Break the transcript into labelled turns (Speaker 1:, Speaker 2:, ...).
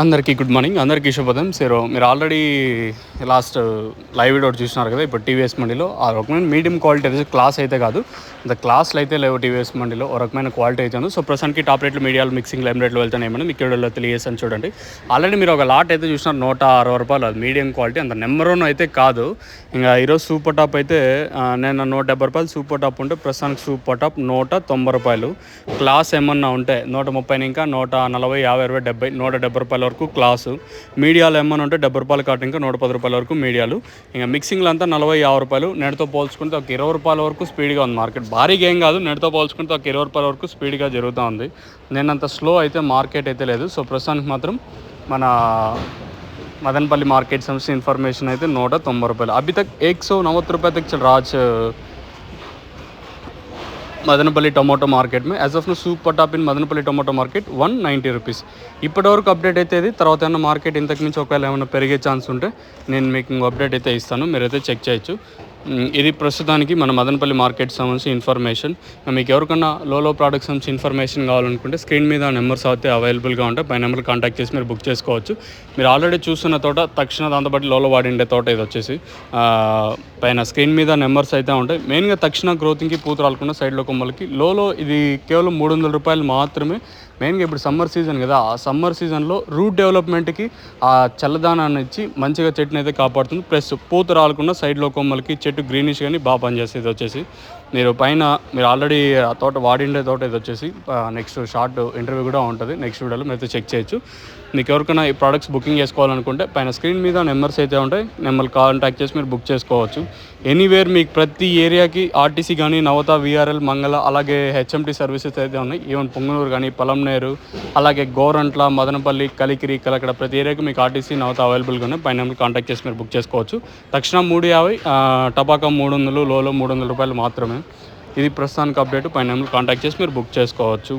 Speaker 1: అందరికీ good morning, అందరికీ శుభోదయం. సరే, మీరు ఆల్రెడీ లాస్ట్ లైవ్ వీడియో చూసినారు కదా. ఇప్పుడు టీవీఎస్ మండిలో ఆ రకమైన మీడియం క్వాలిటీ అయితే క్లాస్ అయితే కాదు, ఇంత క్లాస్లు అయితే లేవు టీవీఎస్ మండిలో. ఒక రకమైన క్వాలిటీ అయితే ఉంది. సో ప్రస్తుతానికి టాప్ రేట్లు, మీడియాలు, మిక్సింగ్ లైమ్ రేట్లు వెళ్తానేమో మీకు వీడియోలో తెలియజేసాను చూడండి. ఆల్రెడీ మీరు ఒక లాట్ అయితే చూసినారు, 160 రూపాయలు. అది మీడియం క్వాలిటీ, అంత నెంబర్ 1 అయితే కాదు. ఇంకా ఈరోజు సూపర్ టాప్ అయితే నేను 170 రూపాయలు సూపర్ టాప్ ఉంటే, ప్రస్తుతానికి సూపర్ టాప్ 190 రూపాయలు. క్లాస్ ఏమన్నా ఉంటే 130, ఇంకా 140, 50, 20, 70, 170 రూపాయల వరకు క్లాసు. మీడియాలు ఏమన్నా ఉంటే 70 రూపాయలు కాటు, ఇంకా 110 రూపాయల వరకు మీడియాలు. ఇంకా మిక్సింగ్లు అంతా 40, 50 రూపాయలు. నేటితో పోల్చుకుంటే ఒక 20 రూపాయల వరకు స్పీడ్గా ఉంది మార్కెట్. భారీగా ఏం కాదు, నేటితో పోల్చుకుంటే ఒక 20 రూపాయల వరకు స్పీడ్గా జరుగుతూ ఉంది. నేనంత స్లో అయితే మార్కెట్ అయితే లేదు. సో ప్రస్తుతానికి మాత్రం మన मदनपल्ली मार्केट से इन्फॉर्मेशन है 190 रुपये. अभी तक 190 रुपये तक चल रहा है मदनपल्ली टोमाटो मार्केट में. As of now super top in Madanapalle tomato market 190 rupees. इప్పటి వరకు అప్డేట్ అయితే ఇది. తర్వాత ఏమన్నా మార్కెట్ ఇంతకు మించి ఒకవేళ ఏమైనా పెరిగే ఛాన్స్ ఉంటే నేను మీకు అప్డేట్ అయితే ఇస్తాను, మీరైతే చెక్ చేయొచ్చు. ఇది ప్రస్తుతానికి మన మదనపల్లి మార్కెట్ సంబంధించి ఇన్ఫర్మేషన్. మీకు ఎవరికన్నా లో ప్రోడక్ట్స్ సంబంధించి ఇన్ఫర్మేషన్ కావాలనుకుంటే స్క్రీన్ మీద నెంబర్స్ అయితే అవైలబుల్గా ఉంటాయి. పై నెంబర్ కాంటాక్ట్ చేసి మీరు బుక్ చేసుకోవచ్చు. మీరు ఆల్రెడీ చూస్తున్న తోట తక్షణ దాంతోపాటు లోలో వాడిండే తోట ఇది వచ్చేసి పైన స్క్రీన్ మీద నెంబర్స్ అయితే ఉంటాయి. మెయిన్గా తక్షణ గ్రోతింగ్కి పూత రాలకుండా సైడ్లో కొమ్మలకి లోలో ఇది కేవలం 300 రూపాయలు మాత్రమే. మెయిన్గా ఇప్పుడు సమ్మర్ సీజన్ కదా, ఆ సమ్మర్ సీజన్లో రూట్ డెవలప్మెంట్కి ఆ చల్లదానాన్ని ఇచ్చి మంచిగా చెట్టుని అయితే కాపాడుతుంది. ప్లస్ పూత రాలకుండా సైడ్లో కొమ్మలకి చెట్టు గ్రీనిష్ కానీ బాగా పనిచేస్తుంది. వచ్చేసి మీరు పైన మీరు ఆల్రెడీ ఆ తోట వాడిండే తోట ఇది వచ్చేసి నెక్స్ట్ షార్ట్ ఇంటర్వ్యూ కూడా ఉంటుంది నెక్స్ట్ వీడియోలో, మీరు చెక్ చేయొచ్చు. మీకు ఎవరికైనా ఈ ప్రోడక్ట్స్ బుకింగ్ చేసుకోవాలనుకుంటే పైన స్క్రీన్ మీద నెంబర్స్ అయితే ఉంటాయి, నెంబర్ కాంటాక్ట్ చేసి మీరు బుక్ చేసుకోవచ్చు. ఎనీవేర్ మీకు ప్రతి ఏరియాకి ఆర్టీసీ కానీ, నవత, విఆర్ఎల్, మంగళ, అలాగే హెచ్ఎంటీ సర్వీసెస్ అయితే ఉన్నాయి. ఈవెన్ పొంగనూరు కానీ, పలంనేరు, అలాగే గోరంట్ల, మదనపల్లి, కలికిరి, కలకడ ప్రతి ఏరియాకి మీకు ఆర్టీసీ, నవత అవైలబుల్గా ఉన్నాయి. పైన నెంబర్ కాంటాక్ట్ చేసి మీరు బుక్ చేసుకోవచ్చు. తక్షణ 350, టపాకా 300, లోలో 300 రూపాయలు మాత్రమే. ఇది ప్రస్తుతానికి అప్డేట్. పైన నెంబర్ కాంటాక్ట్ చేసి మీరు బుక్ చేసుకోవచ్చు.